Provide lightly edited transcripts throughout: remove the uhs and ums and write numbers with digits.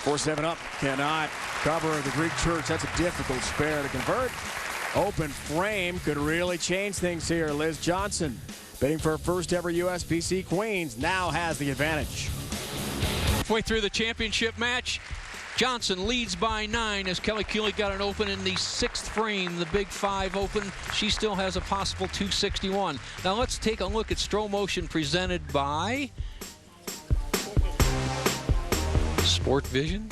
4-7 up. Cannot cover the Greek church. That's a difficult spare to convert. Open frame could really change things here. Liz Johnson, bidding for her first ever USBC-Queens, now has the advantage. Halfway through the championship match, Johnson leads by 9 as Kelly Kulick got an open in the 6th frame. The big 5 open. She still has a possible 261. Now let's take a look at Stroh Motion presented by Sport Vision.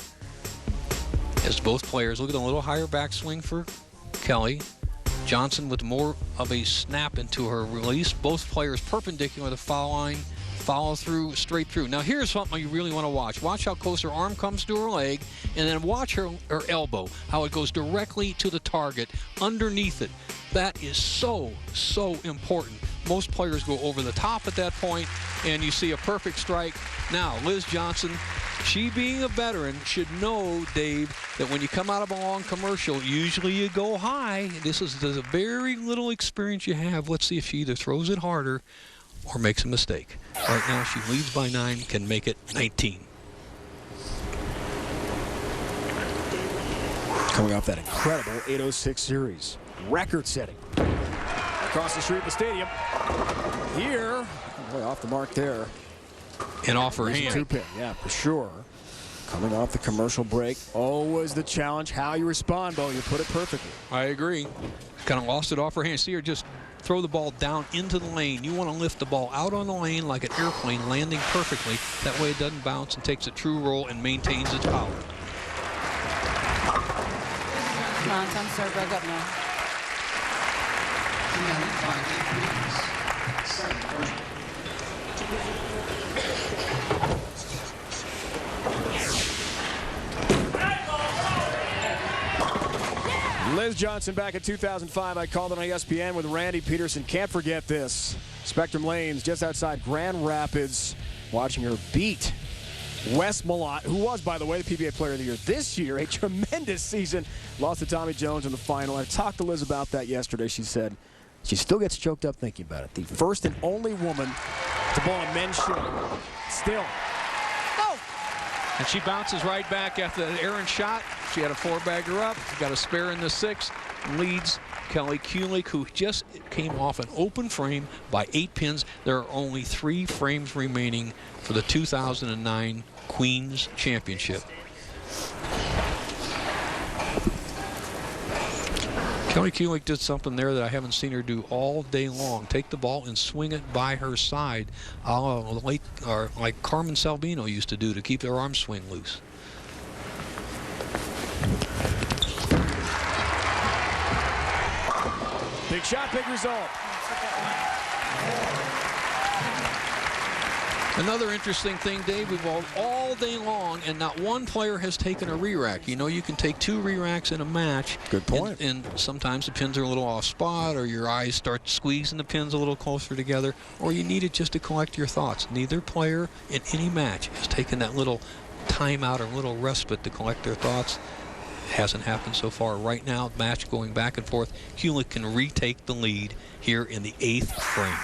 As both players look at a little higher backswing for Kelly. Johnson with more of a snap into her release. Both players perpendicular to the foul line. Follow through, straight through. Now here's something you really want to watch. Watch how close her arm comes to her leg, and then watch her elbow, how it goes directly to the target, underneath it. That is so, so important. Most players go over the top at that point, and you see a perfect strike. Now, Liz Johnson, she being a veteran, should know, Dave, that when you come out of a long commercial, usually you go high. This is the very little experience you have. Let's see if she either throws it harder or makes a mistake. Right now, she leads by 9, can make it 19. Coming off that incredible 806 series. Record-setting. Across the street of the stadium. Here, way off the mark there. And off her There's hand. a 2-pin, yeah, for sure. Coming off the commercial break. Always the challenge, how you respond, Bo. You put it perfectly. I agree. Kind of lost it off her hand. See her just throw the ball down into the lane. You want to lift the ball out on the lane like an airplane, landing perfectly. That way it doesn't bounce and takes a true roll and maintains its power. Come on, time to start back up now. Liz Johnson back in 2005. I called it on ESPN with Randy Peterson. Can't forget this. Spectrum Lanes just outside Grand Rapids. Watching her beat Wes Malott, who was, by the way, the PBA Player of the Year this year. A tremendous season. Lost to Tommy Jones in the final. I talked to Liz about that yesterday. She said she still gets choked up thinking about it. The first and only woman to bowl a men's show. Still. And she bounces right back after the errant shot. She had a 4-bagger up, got a spare in the 6th, leads Kelly Kulick, who just came off an open frame by 8 pins. There are only 3 frames remaining for the 2009 Queens Championship. Kelly Kulick did something there that I haven't seen her do all day long. Take the ball and swing it by her side, like Carmen Salvino used to do to keep her arm swing loose. Big shot, big result. Another interesting thing, Dave, we've bowled all day long, and not one player has taken a re-rack. You know, you can take 2 re-racks in a match. Good point. And sometimes the pins are a little off spot, or your eyes start squeezing the pins a little closer together, or you need it just to collect your thoughts. Neither player in any match has taken that little timeout or little respite to collect their thoughts. It hasn't happened so far. Right now, match going back and forth. Kulick can retake the lead here in the 8th frame.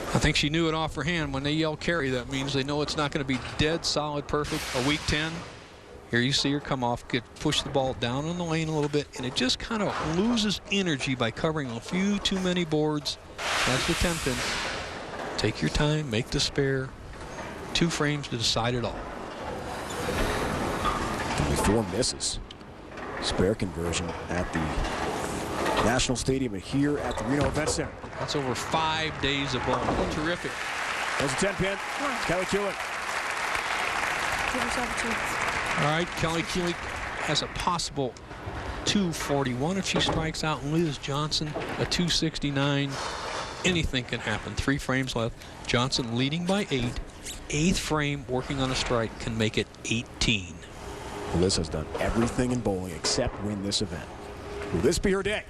I think she knew it off her hand. When they yell carry, that means they know it's not going to be dead solid perfect. A weak 10. Here you see her come off, push the ball down on the lane a little bit, and it just kind of loses energy by covering a few too many boards. That's the 10 pin. Take your time, make the spare. 2 frames to decide it all. Only 4 misses. Spare conversion at the National Stadium and here at the Reno Event Center. That's over 5 days of bowling. Terrific. There's a 10-pin. Kelly Kulick. Give yourself a chance. All right, Kelly Kulick has a possible 241 if she strikes out. Liz Johnson, a 269. Anything can happen. 3 frames left. Johnson leading by 8. 8th frame, working on a strike, can make it 18. Liz has done everything in bowling except win this event. Will this be her day?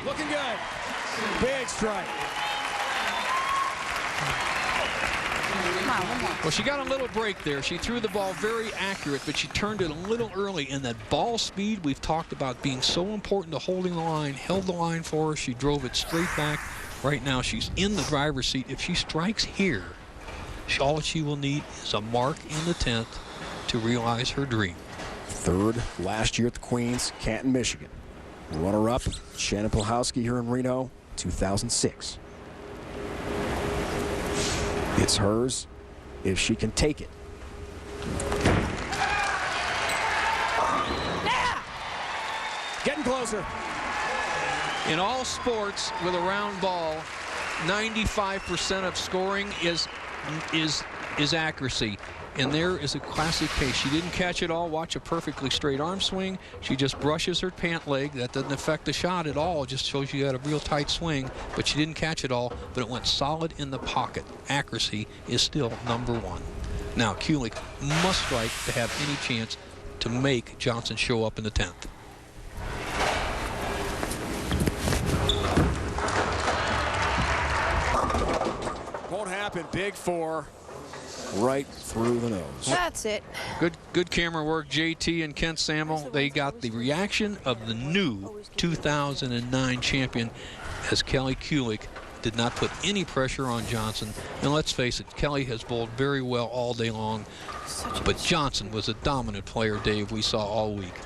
Looking good. Big strike. Come on, one more. Well, she got a little break there. She threw the ball very accurate, but she turned it a little early. And that ball speed we've talked about being so important to holding the line, held the line for her. She drove it straight back. Right now, she's in the driver's seat. If she strikes here, all she will need is a mark in the 10th to realize her dream. Third last year at the Queens, Canton, Michigan. Runner-up, Shannon Pilhowski here in Reno, 2006. It's hers if she can take it. Yeah! Getting closer. In all sports with a round ball, 95% of scoring is accuracy. And there is a classic case. She didn't catch it all. Watch a perfectly straight arm swing. She just brushes her pant leg. That doesn't affect the shot at all. It just shows you had a real tight swing. But she didn't catch it all, but it went solid in the pocket. Accuracy is still #1. Now, Kulick must strike to have any chance to make Johnson show up in the 10th. Won't happen. Big four. Right through the nose. That's it. Good camera work, JT and Kent Samuel. They got the reaction of the new 2009 champion as Kelly Kulick did not put any pressure on Johnson. And let's face it, Kelly has bowled very well all day long. But Johnson was a dominant player, Dave, we saw all week.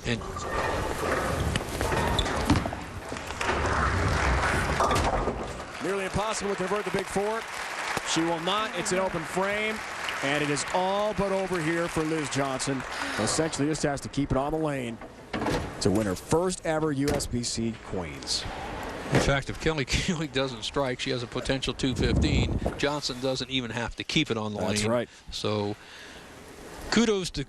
And nearly impossible to convert the big four. She will not. It's an open frame, and it is all but over here for Liz Johnson. Essentially, just has to keep it on the lane to win her first ever USBC Queens. in fact, if Kelly Kulick doesn't strike, she has a potential 215. Johnson doesn't even have to keep it on the lane. That's right. So kudos to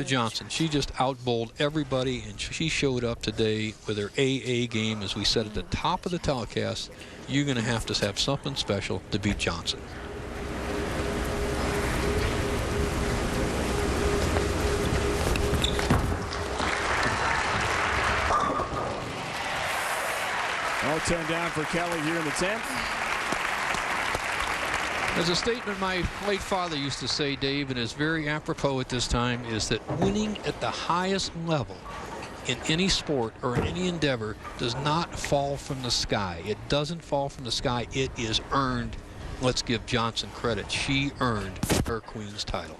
Johnson. She just outbowled everybody, and she showed up today with her AA game. As we said at the top of the telecast, you're going to have something special to beat Johnson. All 10 down for Kelly here in the 10th. There's a statement my late father used to say, Dave, and is very apropos at this time, is that winning at the highest level in any sport or in any endeavor does not fall from the sky. It doesn't fall from the sky. It is earned. Let's give Johnson credit. She earned her Queen's title.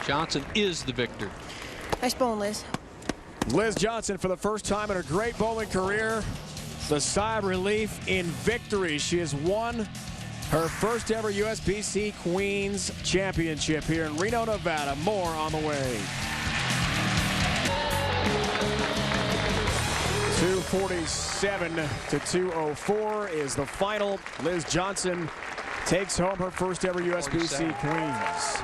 Johnson is the victor. Nice bowling, Liz. Liz Johnson, for the first time in her great bowling career, the sigh of relief in victory. She has won her first ever USBC Queens Championship here in Reno, Nevada. More on the way. 247 to 204 is the final. Liz Johnson takes home her first ever USBC Queens.